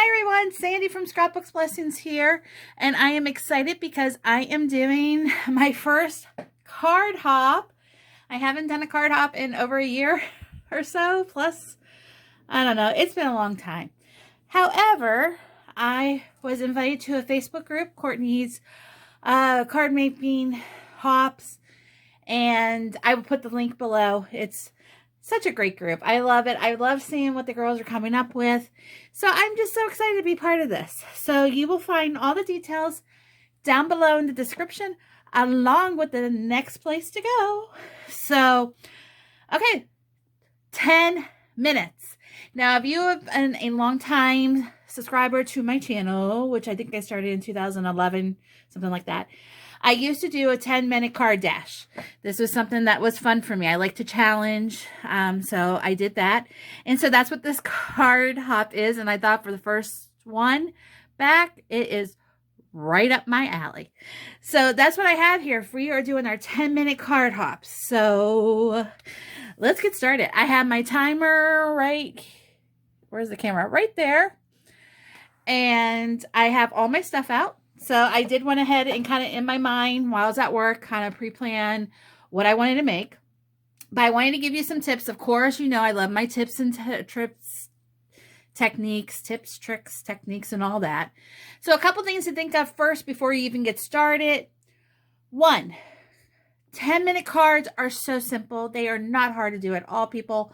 Hi everyone, Sandy from Scrapbooks Blessings here, and I am excited because I am doing my first card hop. I haven't done a card hop in over a year or so, plus, I don't know, it's been a long time. However, I was invited to a Facebook group, Courtnie's card making hops, and I will put the link below. It's such a great group. I love it. I love seeing what the girls are coming up with. So I'm just so excited to be part of this. So you will find all the details down below in the description, along with the next place to go. So, okay, 10 minutes. Now, if you have been a long time subscriber to my channel, which I think I started in 2011, something like that, I used to do a 10-minute card dash. This was something that was fun for me. I like to challenge, so I did that. And so that's what this card hop is. And I thought for the first one back, it is right up my alley. So that's what I have here. We are doing our 10-minute card hops. So let's get started. I have my timer right, where's the camera? Right there. And I have all my stuff out. So I did went ahead and kind of in my mind while I was at work, kind of pre-plan what I wanted to make. But I wanted to give you some tips. Of course, you know I love my tips and tricks, techniques, and all that. So a couple things to think of first before you even get started. 1, 10-minute cards are so simple. They are not hard to do at all, people.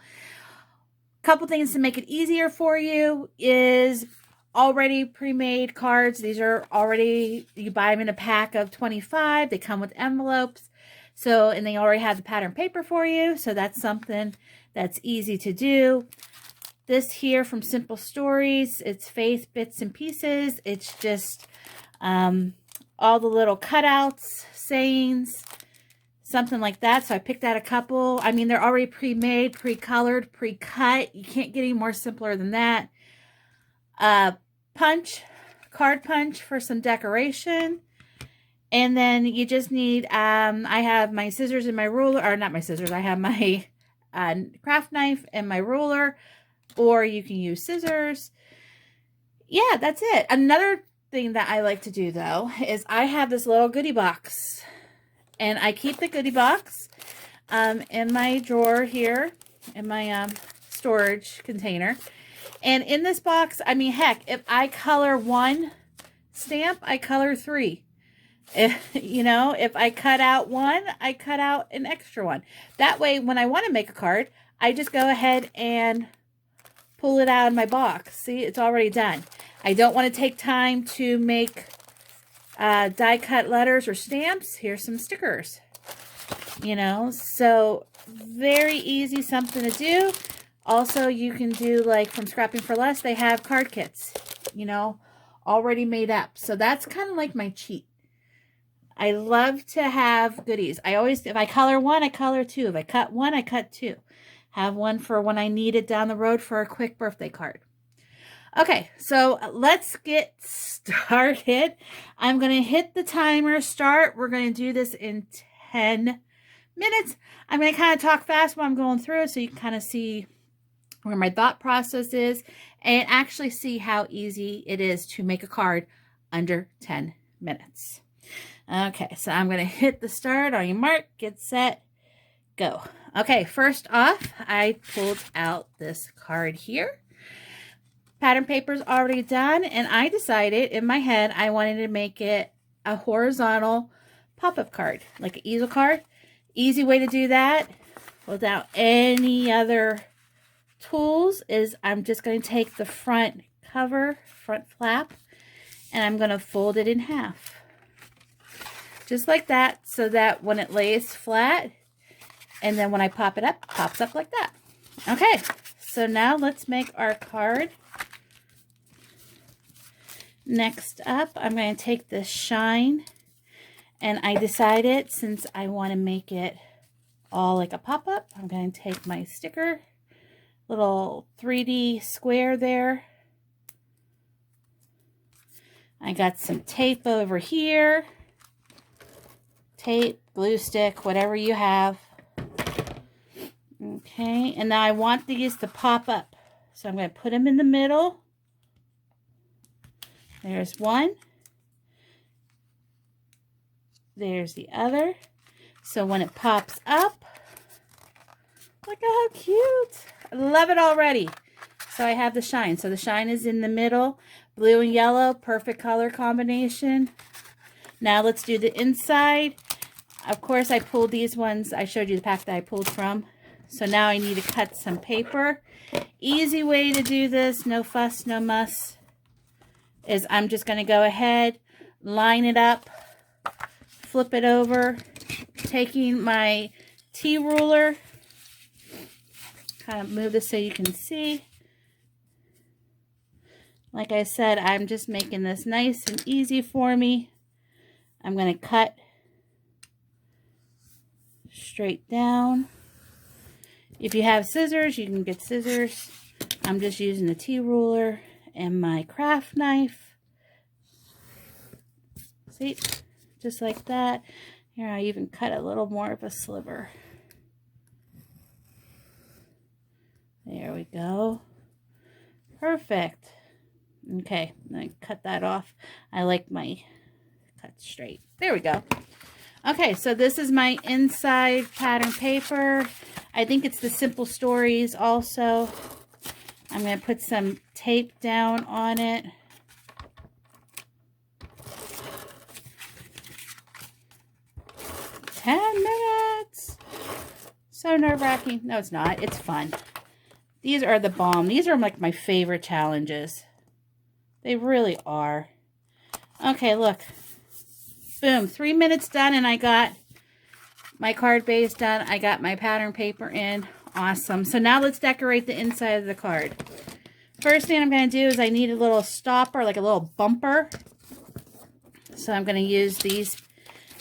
Couple things to make it easier for you is already pre-made cards. These are already, you buy them in a pack of 25. They come with envelopes. So, and they already have the pattern paper for you. So that's something that's easy to do. This here from Simple Stories, it's Faith Bits and Pieces. It's just all the little cutouts, sayings, something like that. So I picked out a couple. I mean, they're already pre-made, pre-colored, pre-cut. You can't get any more simpler than that. Card punch for some decoration. And then you just need, I have my scissors and my ruler, or not my scissors, I have my craft knife and my ruler, or you can use scissors. Yeah, that's it. Another thing that I like to do though, is I have this little goodie box, and I keep the goodie box in my drawer here, in my storage container. And in this box, I mean, heck, if I color 1 stamp, I color 3. You know, if I cut out 1, I cut out an extra one. That way, when I want to make a card, I just go ahead and pull it out of my box. See, it's already done. I don't want to take time to make die cut letters or stamps. Here's some stickers. You know, so very easy, something to do. Also, you can do, like from Scrapping for Less, they have card kits, you know, already made up. So that's kind of like my cheat. I love to have goodies. I always, if I color 1, I color 2. If I cut 1, I cut 2. Have one for when I need it down the road for a quick birthday card. Okay, so let's get started. I'm going to hit the timer start. We're going to do this in 10 minutes. I'm going to kind of talk fast while I'm going through it so you can kind of see where my thought process is and actually see how easy it is to make a card under 10 minutes. Okay, so I'm going to hit the start on your mark, get set, go. Okay, first off, I pulled out this card here. Pattern paper's already done, and I decided in my head I wanted to make it a horizontal pop-up card, like an easel card. Easy way to do that without any other tools is I'm just going to take the front cover, front flap, and I'm going to fold it in half. Just like that, so that when it lays flat, and then when I pop it up, it pops up like that. Okay, so now let's make our card. Next up, I'm going to take this shine, and I decided since I want to make it all like a pop-up, I'm going to take my sticker, little 3D square there. I got some tape over here. Tape, glue stick, whatever you have. Okay, and now I want these to pop up. So I'm going to put them in the middle. There's one. There's the other. So when it pops up, look at how cute. I love it already. So I have the shine. So the shine is in the middle. Blue and yellow, perfect color combination. Now let's do the inside. Of course, I pulled these ones. I showed you the pack that I pulled from. So now I need to cut some paper. Easy way to do this, no fuss, no muss, is I'm just going to go ahead, line it up, flip it over, taking my T-ruler, kind of move this so you can see. Like I said, I'm just making this nice and easy for me. I'm going to cut straight down. If you have scissors, you can get scissors. I'm just using the T-ruler and my craft knife. See? Just like that. Here, I even cut a little more of a sliver. There we go. Perfect. Okay, I'm going to cut that off. I like my cut straight. There we go. Okay, so this is my inside pattern paper. I think it's the Simple Stories also. I'm going to put some tape down on it. "10 minutes. So nerve-wracking. No, it's not. It's fun. These are the bomb. These are like my favorite challenges. They really are. Okay, look. Boom. 3 minutes done, and I got my card base done. I got my pattern paper in. Awesome. So now let's decorate the inside of the card. First thing I'm going to do is I need a little stopper, like a little bumper. So I'm going to use these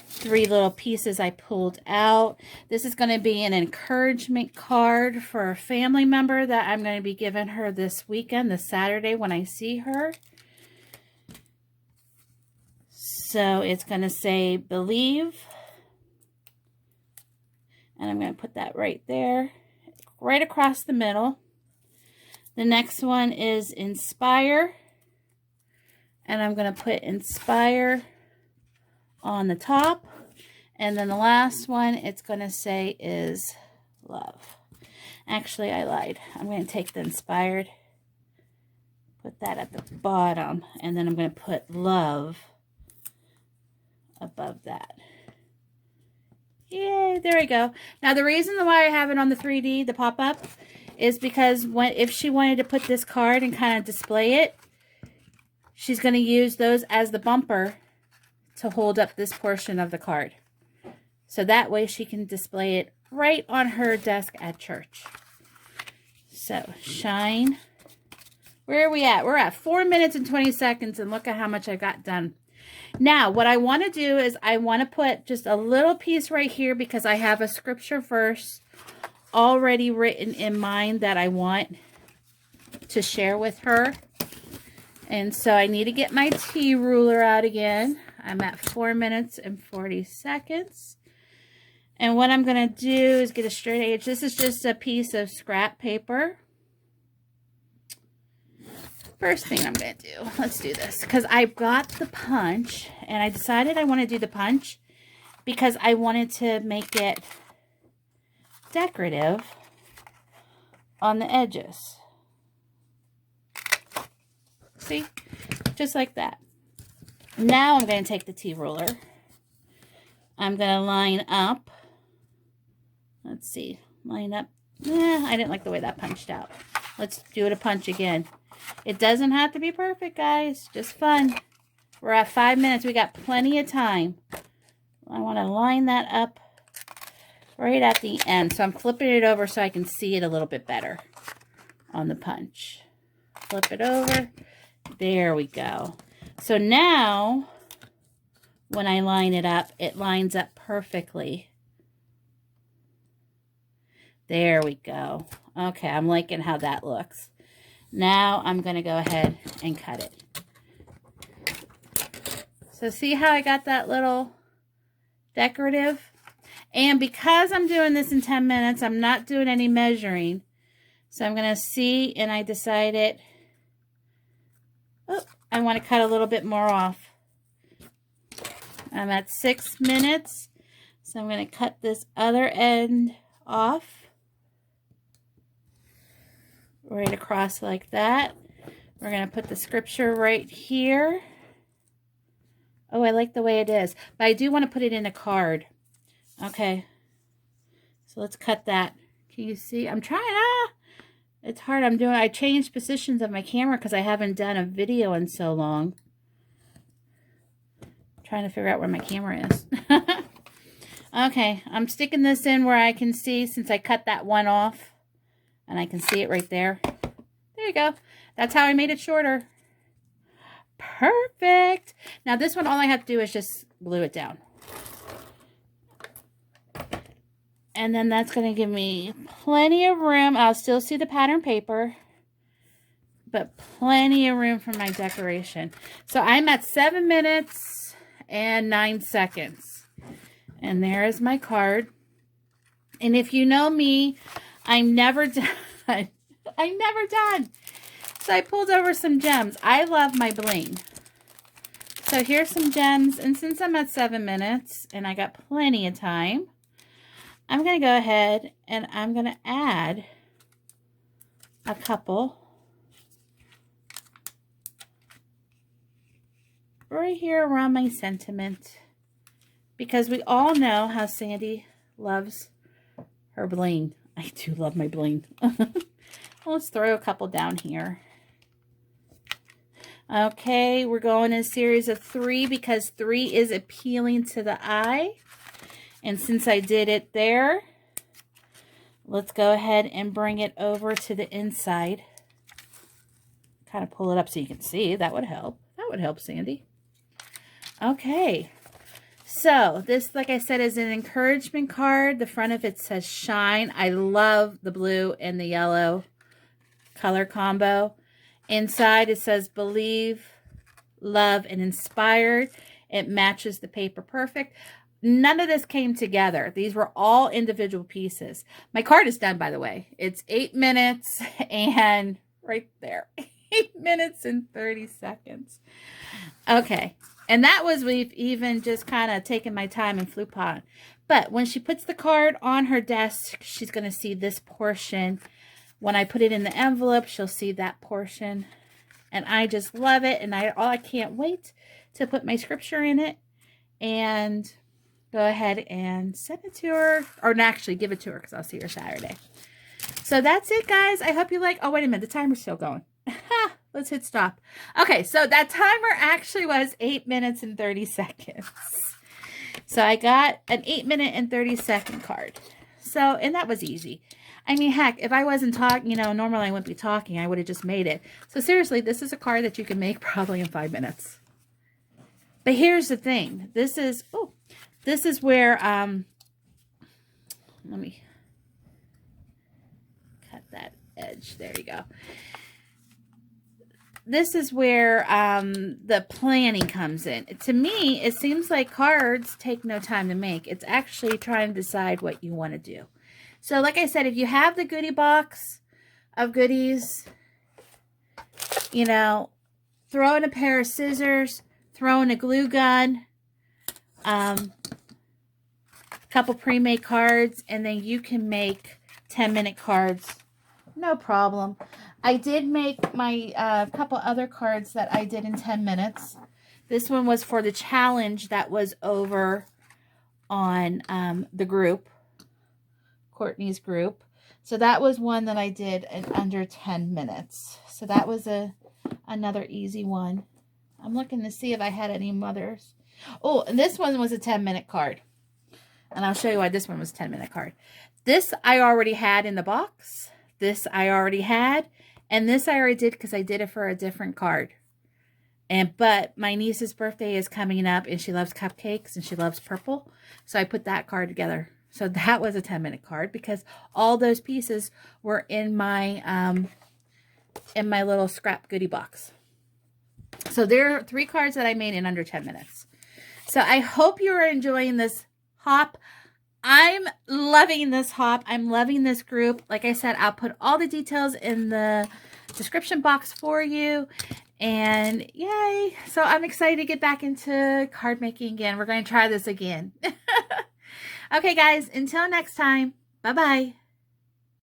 3 little pieces I pulled out. This is going to be an encouragement card for a family member that I'm going to be giving her this weekend, this Saturday when I see her. So it's going to say, "Believe." And I'm going to put that right there, right across the middle. The next one is "Inspire." And I'm going to put "Inspire" on the top. And then the last one it's going to say is "Love." Actually, I lied. I'm going to take the "Inspired," put that at the bottom, and then I'm going to put "Love" above that. Yay, there we go. Now the reason why I have it on the 3D, the pop-up, is because if she wanted to put this card and kind of display it, she's going to use those as the bumper to hold up this portion of the card. So that way she can display it right on her desk at church. So, shine. Where are we at? We're at 4 minutes and 20 seconds, and look at how much I got done. Now, what I want to do is I want to put just a little piece right here because I have a scripture verse already written in mind that I want to share with her. And so I need to get my T-ruler out again. I'm at 4 minutes and 40 seconds. And what I'm going to do is get a straight edge. This is just a piece of scrap paper. First thing I'm going to do, let's do this. Because I got the punch, and I decided I want to do the punch because I wanted to make it decorative on the edges. See? Just like that. Now I'm going to take the T-ruler. I'm going to line up. Let's see. Line up. I didn't like the way that punched out. Let's do it a punch again. It doesn't have to be perfect, guys. Just fun. We're at 5 minutes. We got plenty of time. I want to line that up right at the end. So I'm flipping it over so I can see it a little bit better on the punch. Flip it over. There we go. So now, when I line it up, it lines up perfectly. There we go. Okay, I'm liking how that looks. Now I'm going to go ahead and cut it. So see how I got that little decorative? And because I'm doing this in 10 minutes, I'm not doing any measuring. So I'm going to see, and I decided, oh, I want to cut a little bit more off. I'm at 6 minutes. So I'm going to cut this other end off. Right across like that. We're going to put the scripture right here. Oh, I like the way it is. But I do want to put it in a card. Okay. So let's cut that. Can you see? I'm trying. It's hard. I changed positions of my camera because I haven't done a video in so long. I'm trying to figure out where my camera is. Okay. I'm sticking this in where I can see since I cut that one off. And I can see it right there. There you go. That's how I made it shorter. Perfect. Now this one, all I have to do is just glue it down. And then that's going to give me plenty of room. I'll still see the pattern paper, but plenty of room for my decoration. So I'm at 7 minutes and 9 seconds. And there is my card. And if you know me, I'm never done. I'm never done. So I pulled over some gems. I love my bling. So here's some gems. And since I'm at 7 minutes and I got plenty of time, I'm going to go ahead and I'm going to add a couple right here around my sentiment. Because we all know how Sandy loves her bling. I do love my bling. Let's throw a couple down here. Okay, we're going in a series of 3 because 3 is appealing to the eye. And since I did it there, let's go ahead and bring it over to the inside. Kind of pull it up so you can see. That would help. That would help, Sandy. Okay. So this, like I said, is an encouragement card. The front of it says shine. I love the blue and the yellow color combo. Inside it says believe, love, and inspired. It matches the paper perfect. None of this came together. These were all individual pieces. My card is done, by the way. It's 8 minutes and right there. 8 minutes and 30 seconds. Okay. And that was, we've even just kind of taken my time and flew upon. But when she puts the card on her desk, she's going to see this portion. When I put it in the envelope, she'll see that portion. And I just love it. And I can't wait to put my scripture in it. And go ahead and send it to her. Or actually give it to her because I'll see her Saturday. So that's it, guys. I hope you like. Oh, wait a minute. The timer's still going. Let's hit stop. Okay, so that timer actually was 8 minutes and 30 seconds. So I got an 8 minute and 30 second card. So, and that was easy. I mean, heck, if I wasn't talking, you know, normally I wouldn't be talking. I would have just made it. So seriously, this is a card that you can make probably in 5 minutes. But here's the thing. This is where, let me cut that edge. There you go. This is where the planning comes in. To me, it seems like cards take no time to make. It's actually trying to decide what you want to do. So like I said, if you have the goodie box of goodies, you know, throw in a pair of scissors, throw in a glue gun, a couple pre-made cards, and then you can make 10-minute cards. No problem. I did make my couple other cards that I did in 10 minutes. This one was for the challenge that was over on the group, Courtney's group. So that was one that I did in under 10 minutes. So that was another easy one. I'm looking to see if I had any others. Oh, and this one was a 10-minute card. And I'll show you why this one was a 10-minute card. This I already had in the box. This I already had. And this I already did because I did it for a different card. But my niece's birthday is coming up and she loves cupcakes and she loves purple. So I put that card together. So that was a 10-minute card because all those pieces were in my little scrap goodie box. So there are 3 cards that I made in under 10 minutes. So I hope you are enjoying this hop. I'm loving this hop. I'm loving this group. Like I said, I'll put all the details in the description box for you. And yay. So I'm excited to get back into card making again. We're going to try this again. Okay, guys, until next time. Bye-bye.